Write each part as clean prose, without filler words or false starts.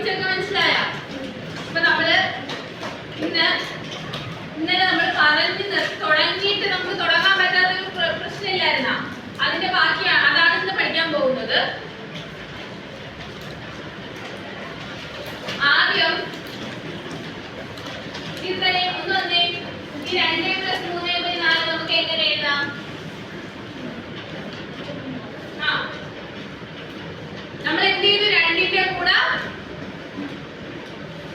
പഠിച്ചൊക്കെ മനസ്സിലായ? അപ്പൊ നമ്മള് ഇന്നലെ നമ്മൾ തുടങ്ങിയിട്ട് നമുക്ക് തുടങ്ങാൻ പറ്റാത്തൊരു പ്രശ്നമില്ലായിരുന്ന അതിന്റെ ബാക്കിയാണ്, അതാണ് ഇന്ന് പഠിക്കാൻ പോകുന്നത്. ആദ്യം ഇത്രയും ഒന്ന് വന്നേ, ഈ 2 + 3/4 നമുക്ക് എങ്ങനെ എഴുതാം? നമ്മൾ എന്ത് ചെയ്തു? 2ന്റെ കൂടെ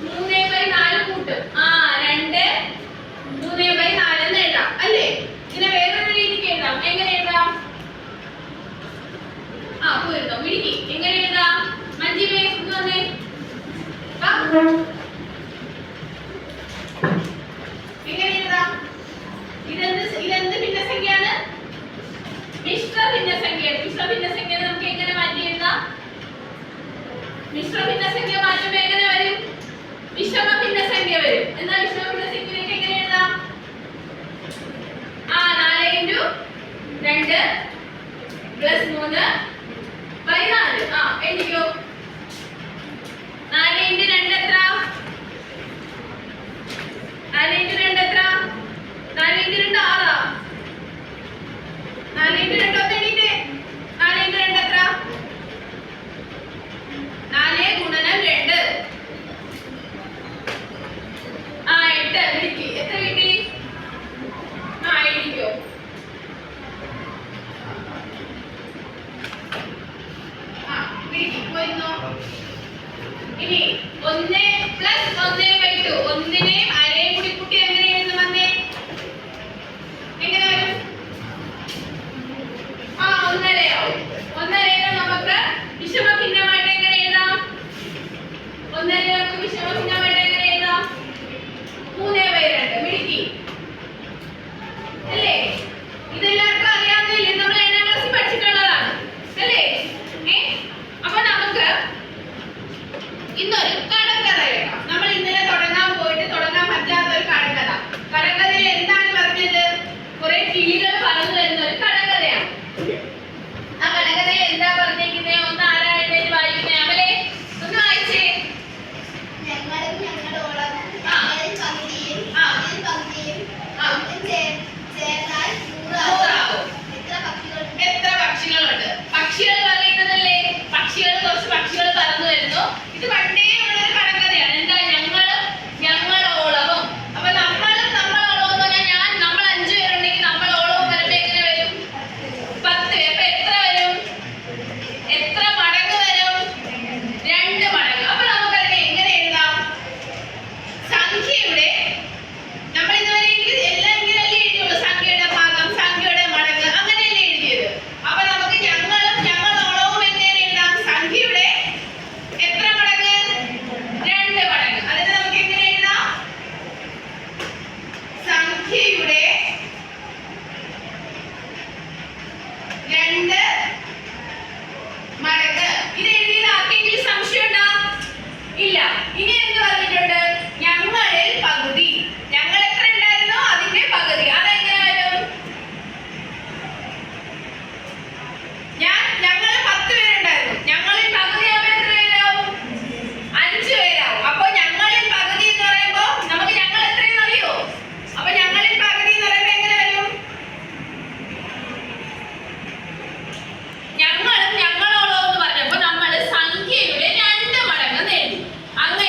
3/4 കൂട്ടും. 2 3/4 എന്ന് എഴുതാം അല്ലേ? ഇതിനെ വേറൊരു രീതിക്ക് എഴുതാം. എങ്ങനെ എഴുതാം? പോയിരുന്നോ വിളിക്ക്? എങ്ങനെ എഴുതാം? മഞ്ജിമേ ഒന്ന് വന്നേ. എങ്ങനെ എഴുതാം? ഇതെന്ത് ഭിന്നസംഖ്യയാണ്? മിശ്ര ഭിന്നസംഖ്യയാണ്. മിശ്ര ഭിന്നസംഖ്യ നമുക്ക് എങ്ങനെ മാറ്റി എഴുതാം? മിശ്ര ഭിന്നസംഖ്യ മാറ്റുമ്പോൾ എങ്ങനെ വരും? വിഷമ ഭിന്നസംഖ്യ വരും. എന്നാൽ വിഷമ ഭിന്നസംഖ്യയിലേക്ക് എങ്ങനെ എഴുതാം? 4 × 2 + 3/4. എഴുതിക്കോ. 4 × 2 എത്ര? 4 × 2 എത്ര? 4 × 2 6. 4 × 2 ഒന്ന് എഴുതിട്ടേ. 4 × 2 എത്ര? 4 × 2. 8. വിളിക്ക്. എത്ര കിട്ടി? എഴുതിക്കോ. വിളിക്ക്. പോയിരുന്നോ? ഇനി 1 + 1/2. 1നെയും അരയും കൂടി കൂട്ടി എങ്ങനെ എഴുതും? വന്നേ. എങ്ങനെ വരും? 1/2 ആവും. 1/2 നമുക്ക് വിഷമ ഭിന്നമായിട്ട് എങ്ങനെ എഴുതാം? 1/2 നമുക്ക് വിഷമ ഭിന്നമായിട്ട് എങ്ങനെ എഴുതാം? 3/2. മിടുക്കി അല്ലേ? ഇതെല്ലാവർക്കും അറിയാവുന്നതല്ലേ? നമ്മൾ 7ാം ക്ലാസ്സിൽ പഠിച്ചിട്ടുള്ളതാണ് അല്ലേ? അപ്പൊ നമുക്ക് ഇന്നൊരു കടങ്കഥ കേൾക്കാം. നമ്മൾ ഇന്നലെ തുടങ്ങാൻ പറ്റാത്ത ഒരു കടങ്കഥ. കടങ്കഥയിൽ എന്താണ് പറഞ്ഞത്? കുറെ കിളികൾ പറന്നു വരുന്ന ഒരു കടങ്കഥയാണ്. ആ കടങ്കഥയിൽ എന്താ പറഞ്ഞിരിക്കുന്നത്? ഒന്ന് ആരാ എഴുന്നേറ്റ് വായിക്കുന്നേ? അമലേ ഒന്ന് വായിച്ചേ. എത്ര പക്ഷികളുണ്ട്? പക്ഷികൾ പറയുന്നതല്ലേ? കുറച്ച് പക്ഷികൾ പറന്നു വരുന്നു. ഇത് പണ്ടേ ഉള്ളൊരു കടങ്കഥയാണ്. എന്താ? ഞങ്ങളോളവും. അപ്പൊ നമ്മളോളവും എന്ന് പറഞ്ഞാൽ നമ്മൾ 5 പേരുണ്ടെങ്കിൽ നമ്മളോളവും വരുമ്പോ എങ്ങനെ വരും? 10 പേര്. അപ്പൊ എത്ര വരും? എത്ര മടങ്ങ് വരും? 2 മടങ്ങ്. അപ്പൊ നമുക്കതിനെ എങ്ങനെ എഴുതാം? സംഖ്യയുടെ നമ്മൾ ഇതുവരെ എല്ലാം ഇങ്ങനെയല്ലേ എഴുതിയുള്ളൂ. സംഖ്യയുടെ ഭാഗം, സംഖ്യയുടെ മടങ്ങ്, അങ്ങനെയല്ലേ എഴുതിയത്. അപ്പൊ നമുക്ക് ഞങ്ങളോളവും എങ്ങനെ എഴുതാം? സംഖ്യയുടെ എത്ര മടങ്ങ്? 2 മടങ്ങ്. അതിന് നമുക്ക് എങ്ങനെ എഴുതാം? സംഖ്യയുടെ 2 മടങ്ങ്. ഇത് എഴുതിയത് ആർക്കെങ്കിലും സംശയം ഉണ്ടോ? ഇല്ല. ഇനി എന്ത് പറഞ്ഞിട്ടുണ്ട്? ഞങ്ങളിൽ പകുതി. ഞങ്ങൾ എത്ര ഉണ്ടായിരുന്നോ അതിന്റെ പകുതി. അതെങ്ങനെ വരും? ഞങ്ങൾ 10 പേരുണ്ടായിരുന്നു. ഞങ്ങളിൽ പകുതി ആവുമ്പോൾ എത്ര പേരാവും? 5 പേരാവും. അപ്പൊ ഞങ്ങളിൽ പകുതി എന്ന് പറയുമ്പോ നമുക്ക് ഞങ്ങൾ എത്രയെന്ന് അറിയോ? അപ്പൊ ഞങ്ങളിൽ പകുതി എന്ന് പറയുമ്പോ എങ്ങനെ വരും? ഞങ്ങളും ഞങ്ങളോളവും എന്ന് പറഞ്ഞപ്പോ നമ്മൾ സംഖ്യയുടെ 2 മടങ്ങ് നേടി. അങ്ങനെ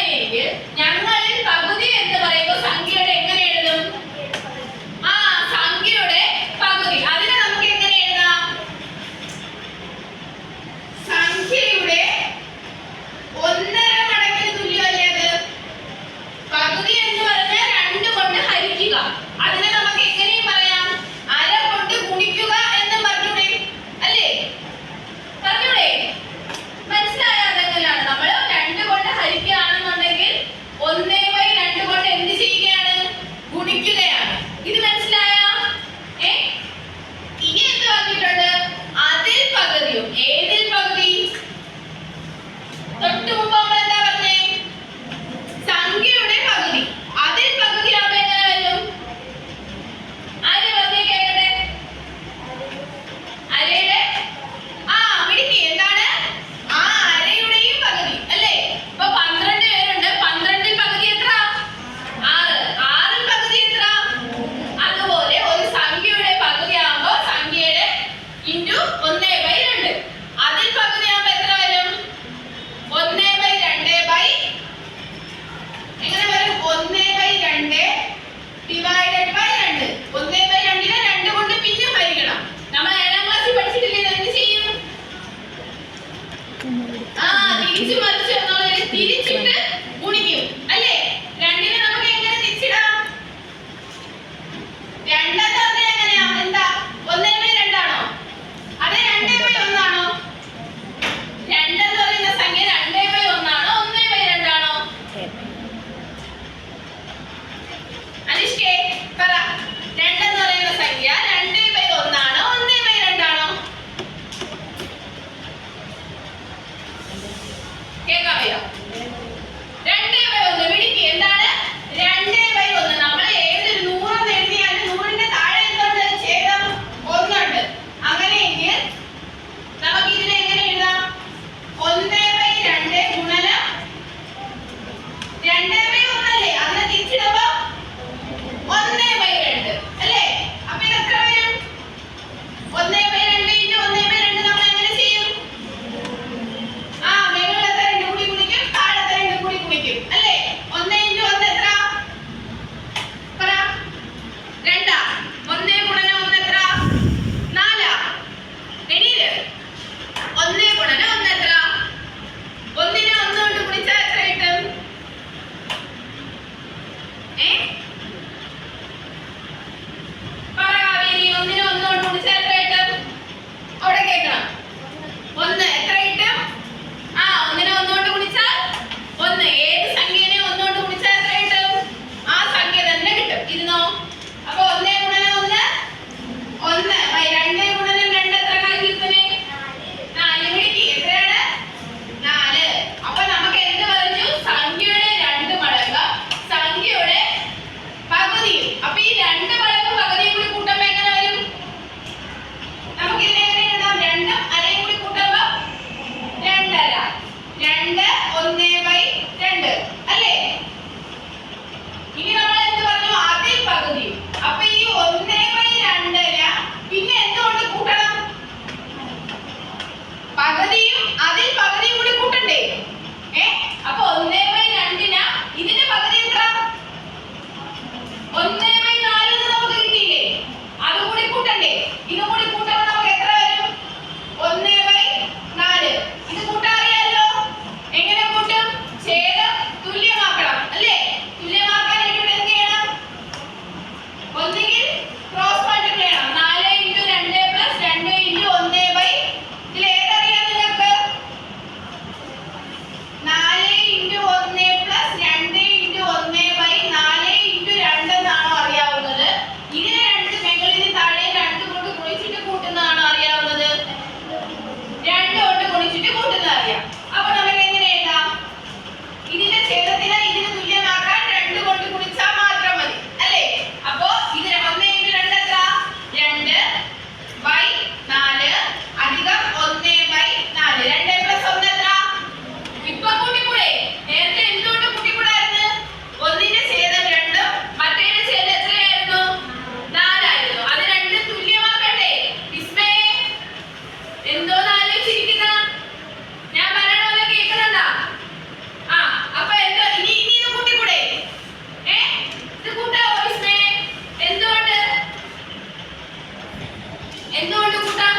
എന്തുകൊണ്ട് കൂട്ടാം?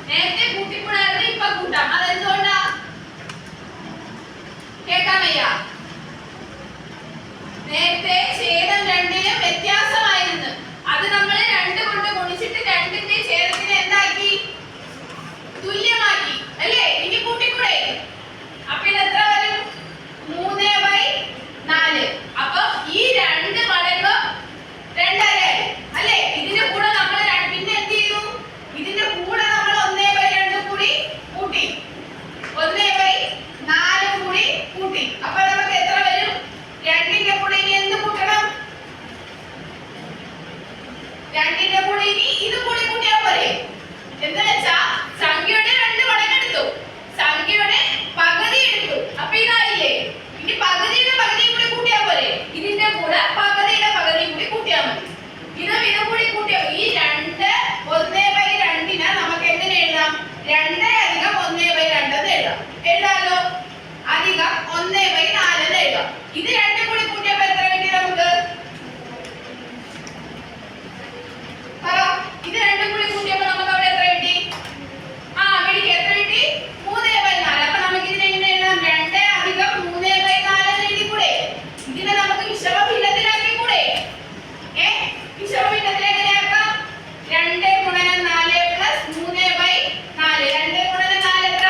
നേരത്തെ കൂട്ടിക്കൂടാതെ ഇപ്പൊ കൂട്ടാം. അതെന്തുകൊണ്ടാ? കേൾക്കാൻ വയ്യ. നേരത്തെ ഛേദം രണ്ടിനും വ്യത്യാസമായിരുന്നു. അത് നമ്മൾ 2 കൊണ്ട് ഗുണിച്ചിട്ട് 2ന്റെ ഛേദത്തിനെ എന്താക്കി? തുല്യമാക്കി അല്ലേ? ഇനി കൂട്ടിക്കൂടെ? അപ്പൊ ഇത് എത്ര വരും? 3/4. അപ്പൊ ഈ 2 മടങ്ങ് 2.5 അല്ലേ? ഇതിന്റെ കൂടെ നമ്മൾ പിന്നെ എന്ത് ചെയ്തു? ഇതിന്റെ കൂടെ നമ്മൾ 1/2 കൂടി കൂട്ടി, 1/4 കൂടി കൂട്ടി. അപ്പൊ നമുക്ക് എത്ര വരും? 2ന്റെ കൂടെ ഇനി എന്ത് കൂട്ടണം? 2ന്റെ കൂടെ ഇനി ഇത് കൂടി കൂട്ടിയാ പോരെ? എന്ന് വെച്ചാ സംഖ്യയുടെ 2 മടങ്ങ് എടുത്തു, സംഖ്യയുടെ പകുതി എടുത്തു. അപ്പൊ ഇതായില്ലേ? ഇനി പകുതിയുടെ പകുതി കൂടി കൂട്ടിയാ പോരെ? ഇതിന്റെ കൂടെ പകുതിയുടെ പകുതി കൂടി കൂട്ടിയാ മതി. ഇതും കൂടി കൂട്ടിയാ ഈ 2 1/2നെ നമുക്ക് എങ്ങനെ എഴുതാം? 2 അധികം 1/2 എന്ന് എഴുതാം. എഴുതാലോ? അധികം 1/4 എന്ന് എഴുതാം. ഇത് 2 കൂടി കൂട്ടിയപ്പോ എത്ര കിട്ടി നമുക്ക്? പറ. ഇത് 2 കൂടി കൂട്ടിയപ്പോ നമുക്ക് അവിടെ എത്ര കിട്ടി? മിടിക്ക് എത്ര കിട്ടി? 3/4. അപ്പൊ നമുക്ക് ഇതിനെ എങ്ങനെ എഴുതാം? 2 അധികം 3/4 എന്ന് എഴുതിക്കൂടെ? ഇതിനെ നമുക്ക് വിഷമ ഭിന്നത്തിലാക്കി കൂടെ? വിഷമ ഭിന്നത്തിൽ എങ്ങനെയാക്കാം? 2 ഗുണനം 4 പ്ലസ് 3/4. 2 ഗുണനം 4 എത്ര?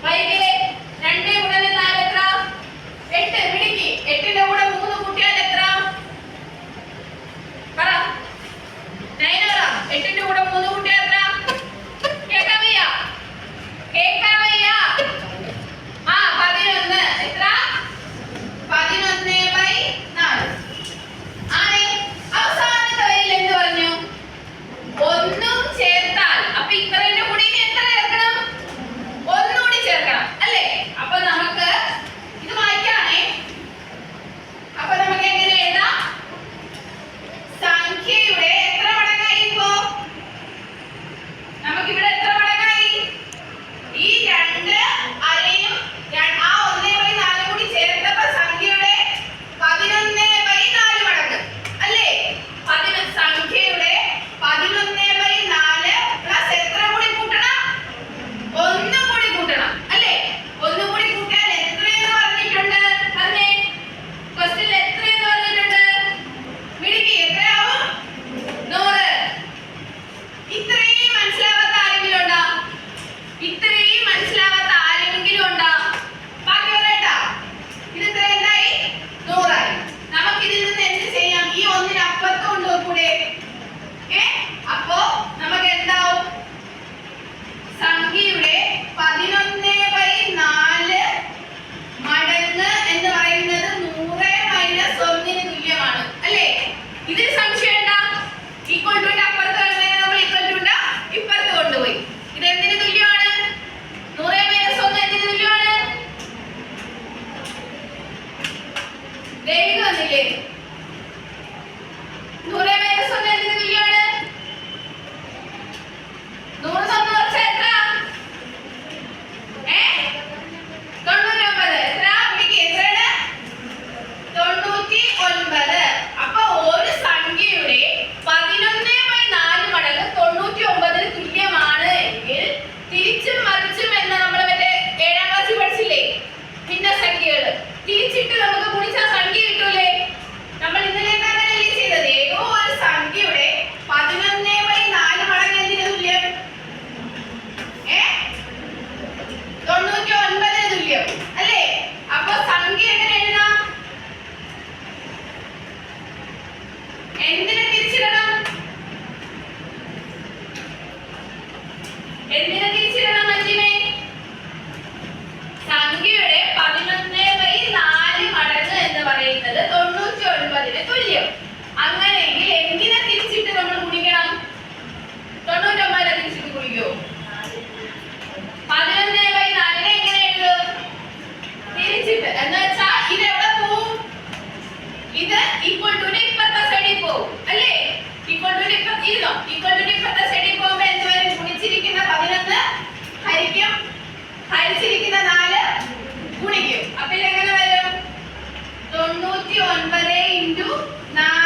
വൈകില്ലേ? 2 ഗുണനം 4 എത്ര? 8. പിടിക്ക്. 8ന്റെ കൂടെ 3 കൂട്ടിയാൽ എത്ര? പറ. 9 പറ. 8ന്റെ കൂടെ 3 കൂട്ടിയാൽ എത്ര? കേൾക്കാൻ വയ്യ? കേൾക്കാൻ വയ്യ? 11. എത്ര? 11/4 ആണ്. അവസാനത്തെ വരിയിൽ എന്ത് പറഞ്ഞു? 1 ചേർത്താൽ. അപ്പൊ ഇത്രയുടെ കൂടെ ഇനി എത്ര ചേർക്കണം? 1 കൂടി ചേർക്കണം അല്ലേ? അപ്പൊ നമുക്ക് ഇത് വായിക്കാനേ. അപ്പൊ നമുക്ക് എങ്ങനെ എഴുതാം? സംഖ്യയുടെ എത്ര മടങ്ങായി? ഇപ്പോ നമുക്കിവിടെ എത്ര മടങ്ങായി? ഈ 2 അരയും ആ 1/4 കൂടി ചേർത്തപ്പോ സംഖ്യയുടെ 11/4 മടങ്ങ് അല്ലേ? സംഖ്യയുടെ 11/4 പ്ലസ് എത്ര കൂടി കൂട്ടണം? 1 കൂടി കൂട്ടണം അല്ലേ? 1 കൂടി കൂട്ടിയാൽ എത്രയെന്ന് പറഞ്ഞിട്ടുണ്ട്? പറഞ്ഞേ. ക്വസ്റ്റ്യനിൽ എത്രയെന്ന് പറഞ്ഞിട്ടുണ്ട്? മിടുക്കി. എത്രയാവും? 100. ഇത്രയും മനസ്സിലാവാത്ത ആരെങ്കിലും ഉണ്ടോ? ഇത്രയും മനസ്സിലാവാത്ത ആരെങ്കിലും ഉണ്ടോ? ബാക്കി പറയട്ടാ. ഇത് ഇത്ര എന്തായി? 100 ആയി. നമുക്ക് ഇതിൽ നിന്ന് എന്ത് ചെയ്യാം? ഈ 1ന് അപ്പുറത്ത് കൊണ്ടുപോകൂടെ? അപ്പോ നമുക്ക് എന്താവും? സംഖ്യയുടെ 11/4 മടങ്ങ് എന്ന് പറയുന്നത് 100 - 1 തുല്യമാണ് അല്ലേ? ഇതിൽ സംശയം ഉണ്ടാ? ഈക്വൽ ടു അപ്പുറത്ത് നമ്മൾ ഈക്വൽ ടു ഇപ്പുറത്ത് കൊണ്ടുപോയി. ഇത് എന്തിന് തുല്യമാണ്? 100 - 1 എന്തിന് തുല്യമാണ്? ദേവിക വന്നില്ലേ? 100 - 1 എന്തിന് തുല്യമാണ്? 100 1 കുറച്ചാൽ എത്ര? 99. എത്ര? പിടിക്ക്. എത്രയാണ്? 99. അപ്പൊ ഒരു സംഖ്യയുടെ 11/4 മടങ്ങ് 99 തുല്യമാണ് എങ്കിൽ തിരിച്ചും മറിച്ചും എന്ന് നമ്മൾ മറ്റേ 7ാം ക്ലാസ്സിൽ പഠിച്ചില്ലേ? ഭിന്നസംഖ്യകൾ തിരിച്ചിട്ട് നമുക്ക് ഗുണിച്ച സംഖ്യ കിട്ടൂലേ? നമ്മൾ ഇന്നലെ അങ്ങനെയല്ലേ ചെയ്തത്? ഏതോ ഒരു സംഖ്യയുടെ 11/4 മടങ്ങ് എന്തിന് തുല്യം? 99 തുല്യം അല്ലേ? അപ്പൊ സംഖ്യ എങ്ങനെ എഴുതാം? എന്തിനെ തിരിച്ചിടണം? എന്തിനെ തിരിച്ചിടണം മഞ്ജിമേ? സംഖ്യയുടെ 11/4 മടങ്ങ് എന്ന് പറയുന്നത് 99 തുല്യം. അങ്ങനെയെങ്കിൽ എന്തിനെ തിരിച്ചിട്ട് നമ്മൾ ഗുണിക്കണം? 99 തിരിച്ചിട്ട് ഗുണിക്കോ? 11/4 എങ്ങനെ എഴുതും? തിരിച്ചിട്ട്. എന്ന് വെച്ചാ ഇത് എവിടെ പോവും? ഇത് ഈക്വൽ ടു ഇപ്പുറത്തെ സൈഡിൽ പോവും അല്ലേ? ഈക്വൽ ടു ഇപ്പുറത്ത് ഇരുന്നോ? ഈക്വൽ ടു ഇപ്പുറത്തെ സൈഡിൽ പോകുമ്പോ എന്ത് വരും? ഗുണിച്ചിരിക്കുന്ന 11 ഹരിക്കും, ഹരിച്ചിരിക്കുന്ന 4 ഗുണിക്കും. അപ്പൊ ഇതെങ്ങനെ വരും? 99 × 4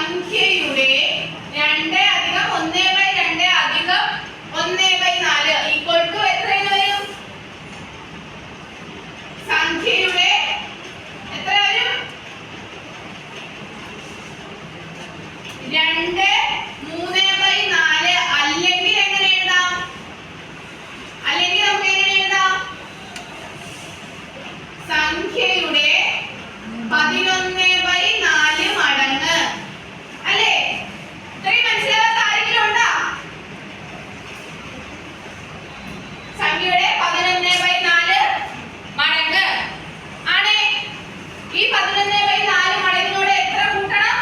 സംഖ്യയുടെ 2 അധികം 1/2 അധികം 1/4 ഈക്വൽ ടു എത്രയെന്ന് വരും? സംഖ്യയുടെ എത്ര വരും? 2 3/4. അല്ലെങ്കിൽ എങ്ങനെ എഴുതാം? അല്ലെങ്കിൽ നമുക്ക് എങ്ങനെ എഴുതാം? സംഖ്യയുടെ 11/4 മടങ്ങ് അല്ലേ? ഇത്രയും മനസ്സിലാവാത്ത ആരെങ്കിലും ഉണ്ടോ? സംഖ്യയുടെ 11/4 മടങ്ങ് ആണ്. ഈ 11/4 മടങ്ങിനോട് എത്ര കൂട്ടണം?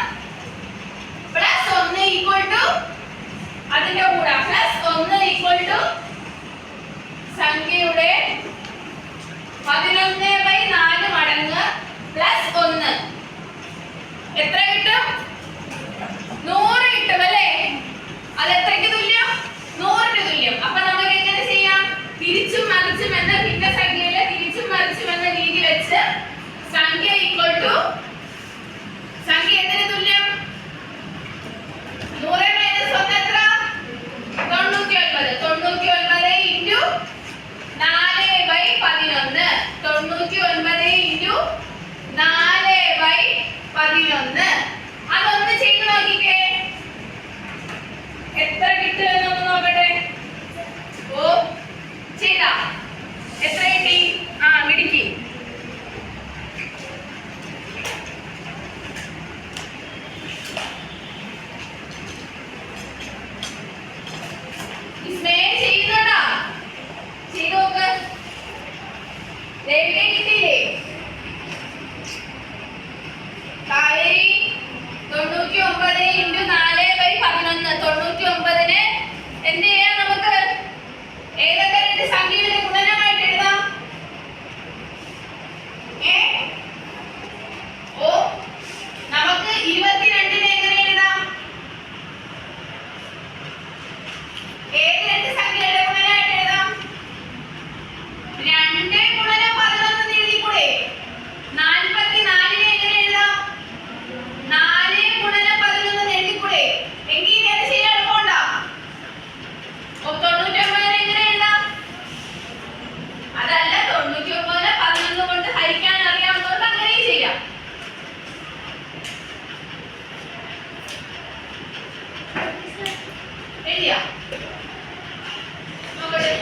പ്ലസ് 1 ഈക്വൽ ടു അതിന്റെ കൂടെ പ്ലസ് 1 ഈക്വൽ ടു സംഖ്യയുടെ 11/4 മടങ്ങ് പ്ലസ് 1 എത്ര കിട്ടും? 100 കിട്ടും അല്ലേ? അത് എത്രയ്ക്ക് തുല്യം? 100ന് തുല്യം. അപ്പൊ നമുക്ക് എങ്ങനെ ചെയ്യാം? തിരിച്ചും മറിച്ചും എന്ന ഭിന്നസംഖ്യയിലെ തിരിച്ചും മറിച്ചും എന്ന രീതി വെച്ച് സംഖ്യ ഈക്വൽ ടു സംഖ്യ എന്തിന് തുല്യം? 100 മൈനസ് 1 എത്ര? 99. 99 ഇൻറ്റു 4/11. 99 ഇൻറ്റു 4/11. അതൊന്ന് ചെയ്ത് നോക്കിക്കേ, എത്ര കിട്ടുമെന്ന് ഒന്ന് നോക്കട്ടെ. ഓ ചെയ്താ എത്ര കിട്ടി? മിടുക്കി. ചെയ്യുന്നുണ്ടാ? ചെയ്ത് നോക്ക്. ദേവികെ കിട്ടിയില്ലേ? കാവേരി 99 ഇൻറ്റു 4/11. 99ന് എന്ത് ചെയ്യാം? നമുക്ക് ഏതൊക്കെ 2 സംഖ്യകളുടെ ഗുണനമായിട്ട് എഴുതാം? നമുക്ക് 22നെ എങ്ങനെ എഴുതാം? ഏത് 2 സംഖ്യകളുടെ ഗുണനമായിട്ട് എഴുതാം? 2 ഗുണനം 11 എന്ന് എഴുതിക്കൂടെ? 44നെ എങ്ങനെ എഴുതാം? 4 ഗുണനം 11 എന്ന് എഴുതിക്കൂടെ? എങ്കിൽ ഇത് ചെയ്യാൻ എളുപ്പമുണ്ടോ? 99നെ എങ്ങനെ എഴുതാം? അതല്ല, 99നെ 11 കൊണ്ട് ഹരിക്കാൻ അറിയാവുന്നവർക്ക് അങ്ങനെയും ചെയ്യാം. എഴുതിയാ? നോക്കട്ടെ.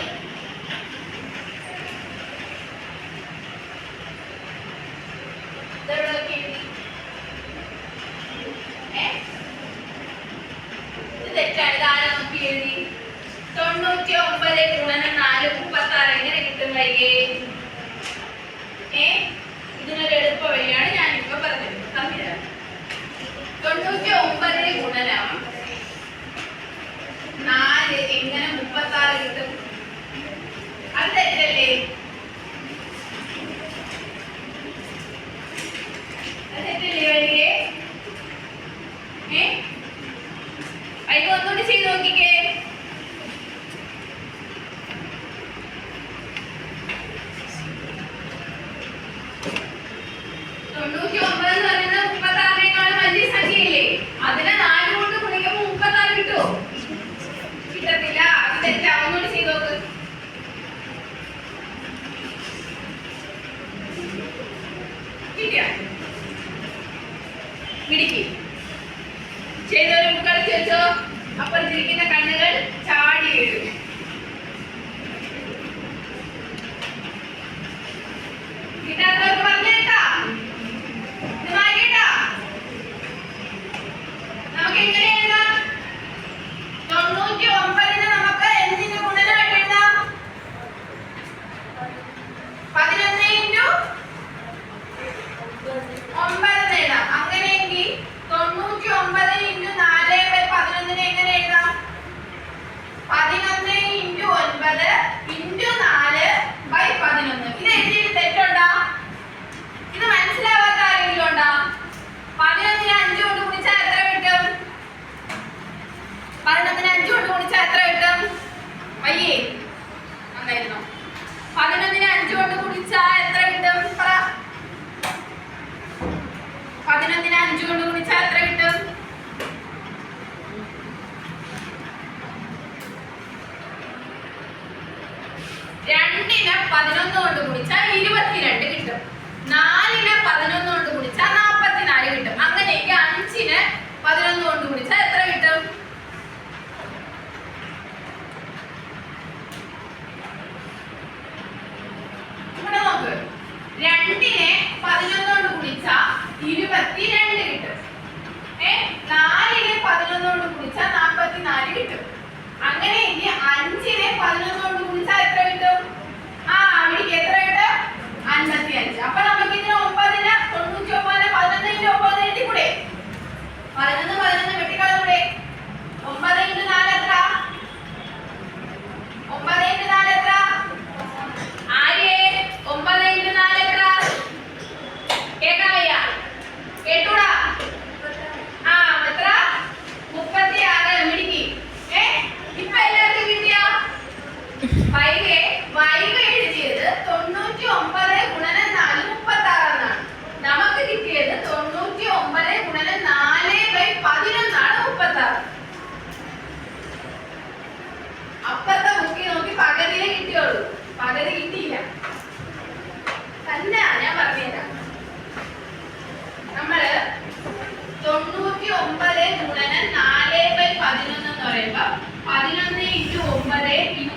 തെറ്റാണ്. ഇതാരാ നോക്കി എഴുതി? 99 ഗുണനം 4 36 എങ്ങനെ കിട്ടും വൈകി? ഇതിനൊരു എളുപ്പ വഴിയാണ് ഞാനിപ്പോ പറഞ്ഞത്. 99 ഗുണനം 4 എങ്ങനെ 36 കിട്ടും? അത് തെറ്റല്ലേ? അത് തെറ്റല്ലേ വൈകി? വൈകി ഒന്നുകൂടി ചെയ്ത് നോക്കിക്കേ. അതിനെ 4 കൊണ്ട് ഗുണിക്കുമ്പോൾ 36 കിട്ടുമോ? കിട്ടത്തില്ല. അത് തെറ്റാ. ഒന്നുകൂടി ചെയ്ത് നോക്ക്. കിട്ടിയാ? മിടുക്കി. ചെയ്തവര് മുക്കളച്ച് വെച്ചോ. അപ്പുറത്തിരിക്കുന്ന കണ്ണുകൾ ചാടി വീഴും. കിട്ടാത്തവർക്ക് പറഞ്ഞേട്ടാ, ഇത് മാറ്റിട്ടാ. നമുക്ക് എങ്ങനെ എഴുതാം? 99നെ നമുക്ക് എന്തിന്റെ ഗുണനമായിട്ട് എഴുതാം? 11 ഇൻറ്റു 9 എഴുതാം. അങ്ങനെയെങ്കിൽ 99 ഇൻറ്റു 4/11 എങ്ങനെ എഴുതാം? 11 11 കൊണ്ട് ഗുണിച്ചാൽ 22 കിട്ടും. 4നെ 11 കൊണ്ട് ഗുണിച്ചാൽ 44 കിട്ടും. അങ്ങനെയെങ്കിൽ 5നെ 11 കൊണ്ട് ഗുണിച്ചാൽ എത്ര കിട്ടും? ഇവിടെ നോക്ക്. 2നെ 11 കൊണ്ട് ഗുണിച്ചാൽ 22 കിട്ടും. 4നെ 11 കൊണ്ട് ഗുണിച്ചാൽ 44 കിട്ടും. അങ്ങനെയെങ്കിൽ 5നെ 11 കൊണ്ട് ഗുണിച്ചാൽ എത്ര കിട്ടും? അവിടേക്ക് എത്ര കിട്ടും? 55. അപ്പൊ നമുക്ക് ഇതിന് 9ന് 99 11 9 എഴുതി കൂടെ? 11 11 വെട്ടിക്കളഞ്ഞൂടെ? 9 × 4 എത്ര? 9 × 4 എത്ര? ആര്യ 9 × 4 എത്ര? കേൾക്കാൻ വയ്യ? കേട്ടൂടാ? എത്ര? 36. മിടുക്കി. ഇപ്പൊ എല്ലാവർക്കും കിട്ടിയ വൈകെ എഴുതിയത് 99 × 4 36 എന്നാണ്. നമുക്ക് കിട്ടിയത് 99 × 4/11 ആണ് 36. അപ്പത്തെ ബുക്കിൽ നോക്കി പകുതിയെ കിട്ടിയുള്ളൂ, പകുതി കിട്ടിയില്ല. തന്നെ ഞാൻ പറഞ്ഞുതരാം. നമ്മള് 99 × 4/11 എന്ന് പറയുമ്പോ 11 × 9 ×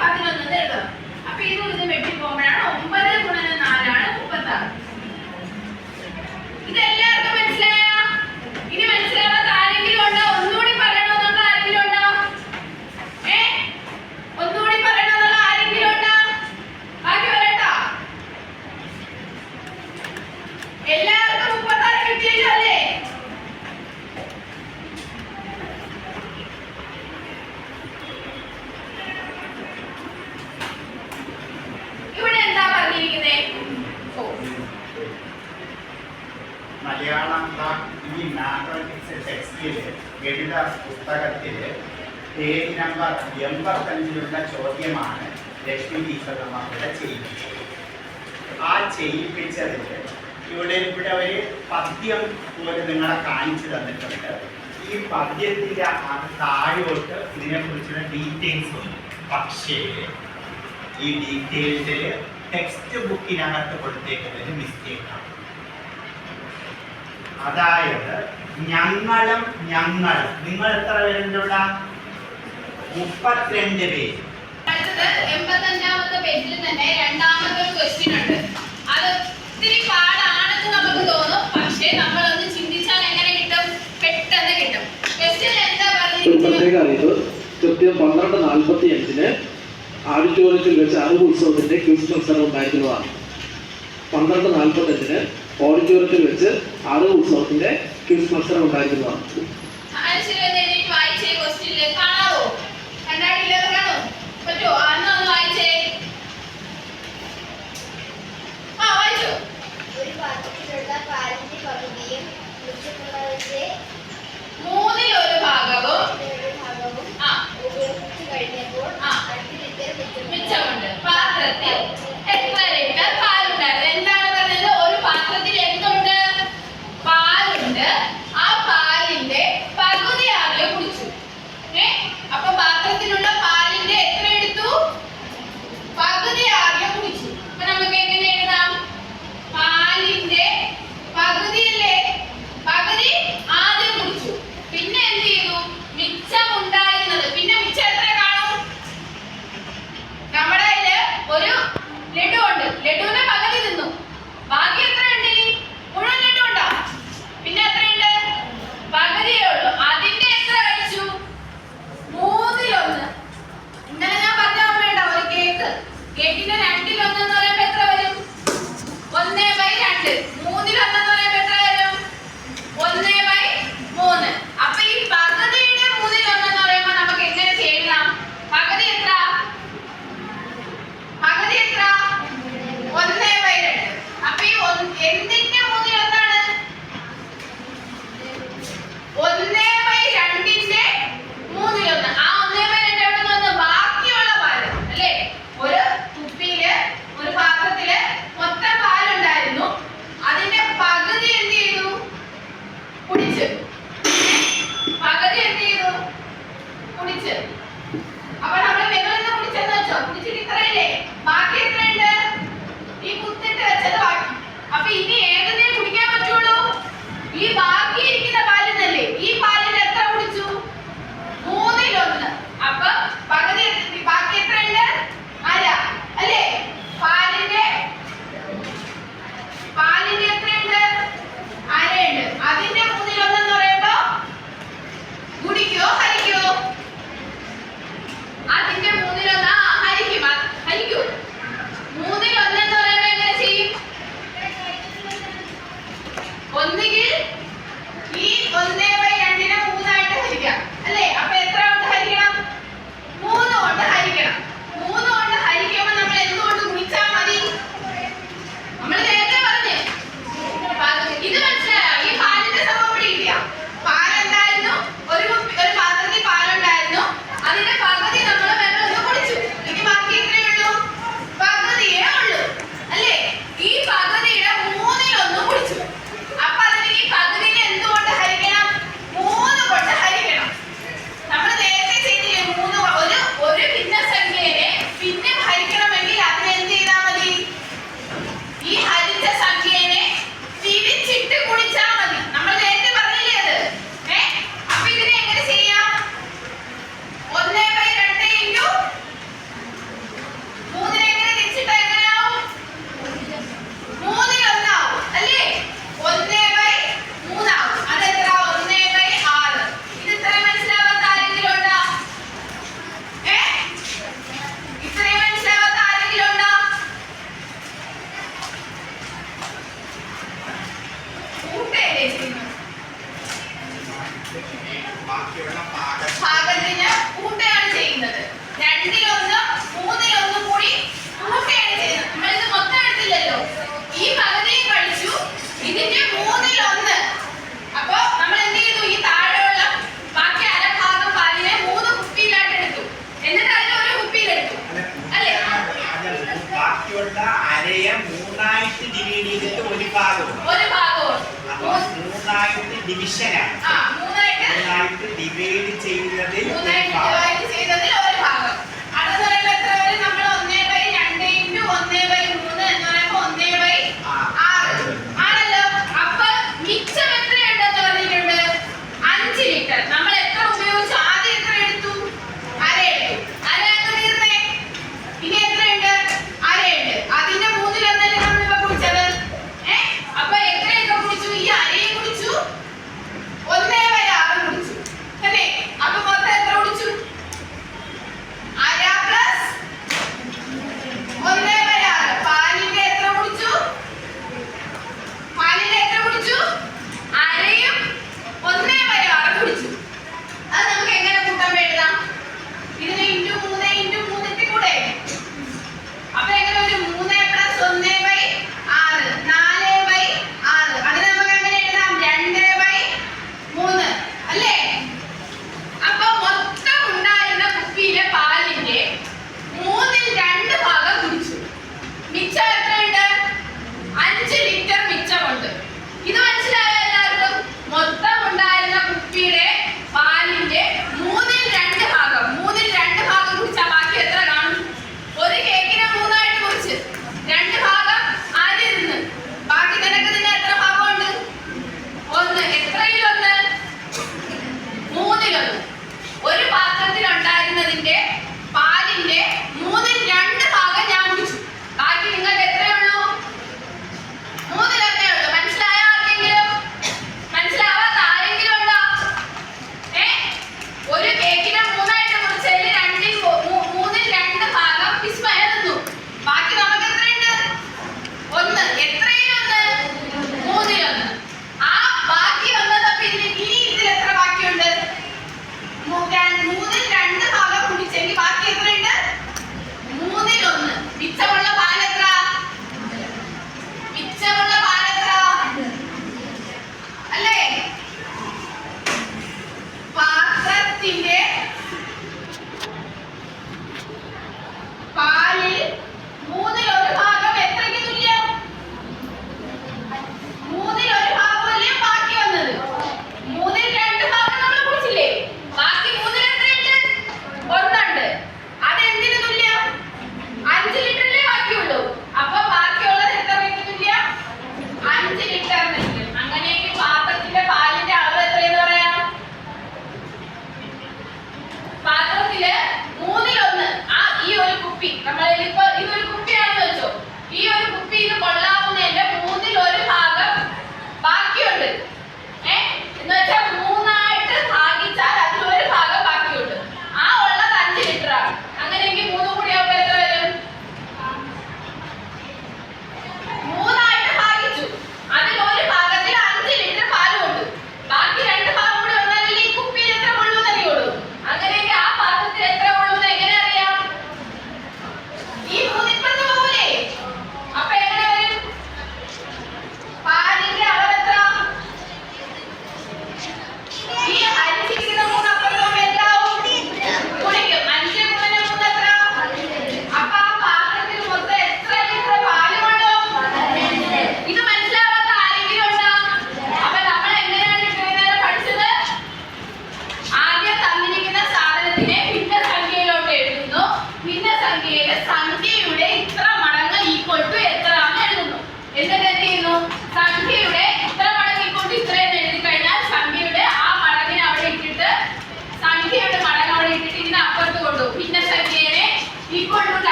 4/11 എന്ന് എഴുതാം. അപ്പൊ ഇത് വെട്ടി പോകുമ്പോഴാണ് 9 × 4 ആണ് 36. ഇത് എല്ലാവർക്കും മനസ്സിലായോ? ഇനി മനസ്സിലാവാത്ത ആരെങ്കിലും ഉണ്ടോ? ഒന്നുകൂടി പറയണമെന്നുള്ള ആരെങ്കിലും ഉണ്ടോ? ഒന്നുകൂടി പറയണമെന്നുള്ള ആരെങ്കിലും ഉണ്ടോ? ബാക്കി പറയട്ടോ. എല്ലാവർക്കും 36 കിട്ടിയല്ലോ അല്ലേ? ഇവിടെ എന്താ പറഞ്ഞിരിക്കുന്നേ? മലയാളം ഈ മാത്തമാറ്റിക്സ് ടെക്സ്റ്റില് ഗണിത പുസ്തകത്തില് പേജ് നമ്പർ 85 ചോദ്യമാണ് ലക്ഷ്മി ടീച്ചർ നമ്മളിവിടെ ചെയ്യിപ്പിച്ചത്. ആ ചെയ്യിപ്പിച്ചതിൽ ഇവിടെ ഒരു പദ്യം പോലെ നിങ്ങളെ കാണിച്ചു തന്നിട്ടുണ്ട്. ഈ പദ്യത്തിൻ്റെ താഴോട്ട് ഇതിനെക്കുറിച്ചുള്ള ഡീറ്റെയിൽസ് ഉണ്ട്. പക്ഷേ ഈ ഡീറ്റെയിൽസിൽ ടെക്സ്റ്റ് ബുക്കിനകത്ത് കൊടുത്തേക്കുന്നത് മിസ്റ്റേക്കാണ്. അതായത് ഞങ്ങളും നിങ്ങൾ എത്ര പേരുള്ള 32 പേര്. അടുത്തത് 85ാമത്തെ പേജിൽ തന്നെ രണ്ടാമത്തെ ഒരു ക്വസ്റ്റ്യൻ ഉണ്ട്. അത് ഇത്തിരി പാടാണെന്ന് നമുക്ക് തോന്നും, പക്ഷേ നമ്മളൊന്ന് ചിന്തിച്ചാൽ എങ്ങനെ കിട്ടും? പെട്ടെന്ന് കിട്ടും. ക്വസ്റ്റ്യൻ എന്താ പറഞ്ഞിരിക്കുന്നത്? കൃത്യം 12:45 ഓഡിറ്റോറിയത്തിൽ വെച്ച് അറിവ് ഉത്സവത്തിന്റെ ക്വിസ് മത്സരം ഉണ്ടായിരുന്നതാണ്. 12:45 ഓഡിറ്റോറിയത്തിൽ വെച്ച് അറിവ് ഉത്സവത്തിന്റെ ക്വിസ് മത്സരം ഉണ്ടായിരുന്നതാണ്. മൂന്നിലൊരു ഭാഗവും മിച്ചമുണ്ട്. പാത്രത്തിൽ എത്ര ലിറ്റർ പാലുണ്ടായിരുന്നു? എന്താണ് പറഞ്ഞത്? ഒരു പാത്രത്തിൽ എന്തുണ്ട്? പാലുണ്ട്. ആ പാലിന്റെ പകുതി ആദ്യം കുടിച്ചു. അപ്പൊ പാത്രത്തിലുള്ള പാലിന്റെ എത്ര എടുത്തു? പകുതി ആദ്യം കുടിച്ചു. അപ്പൊ നമുക്ക് എങ്ങനെ എഴുതാം? പാലിന്റെ പകുതിയല്ലേ? പകുതി ബാക്കിയുള്ള ഭാഗം ഭാഗത്തിന് കൂട്ടുകയാണ് ചെയ്യുന്നത്. 2-1 3-1 കൂടി കൂട്ടുകയാണ് ചെയ്യുന്നത്. നമ്മളിത് മൊത്തം എടുത്തില്ലല്ലോ, ഈ പകുതിയും കഴിച്ചു, ഇതിന്റെ 3-1. അപ്പൊ നമ്മൾ എന്ത് ചെയ്തു? ഈ താഴെയുള്ള ബാക്കി അരഭാഗം പാലിനെ 3 കുപ്പിയിലായിട്ട് എടുത്തു, എന്നിട്ട് അതിൽ ഒരു കുപ്പിയിലെടുത്തു അല്ലേ? ബാക്കിയുള്ള അരയെ 3ആയിട്ട് ഡിവൈഡ് ചെയ്തിട്ട് ഒരു ഭാഗവും അപ്പൊ 3ആയിട്ട് ഡിവിഷനാണ്. 3ആയിട്ട് ഡിവൈഡ് ചെയ്തതിൽ ഒരു ഭാഗം. അടുത്ത പറയുമ്പോൾ എത്ര വരും? നമ്മൾ 1/2 × 1/3 എന്ന് പറയുമ്പോൾ 1/6 ആണല്ലോ. അപ്പൊ മിച്ചം എത്രയുണ്ടെന്ന് പറഞ്ഞിട്ടുണ്ട്? 5 ലിറ്റർ. നമ്മൾ എത്ര ഉപയോഗിച്ചു? ആദ്യം എത്ര എടുത്തു? അര എടുത്തു. അര അങ്ങ് തീർന്നേ. ഇനി എത്രയുണ്ട്? അരയുണ്ട്. അതിന്റെ 3-1 നമ്മളിപ്പോ കുടിച്ചത്. അപ്പൊ എത്രയൊക്കെ കുടിച്ചു? ഈ അരയും കുടിച്ചു, 1/6 കുടിച്ചു അല്ലേ? അപ്പൊ മൊത്തം എത്ര കുടിച്ചു?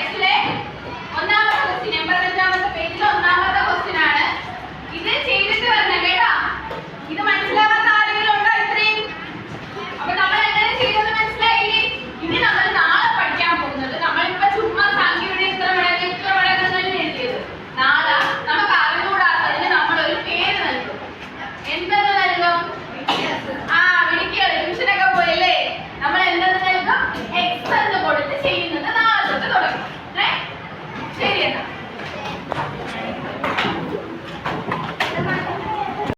എക്സിലെ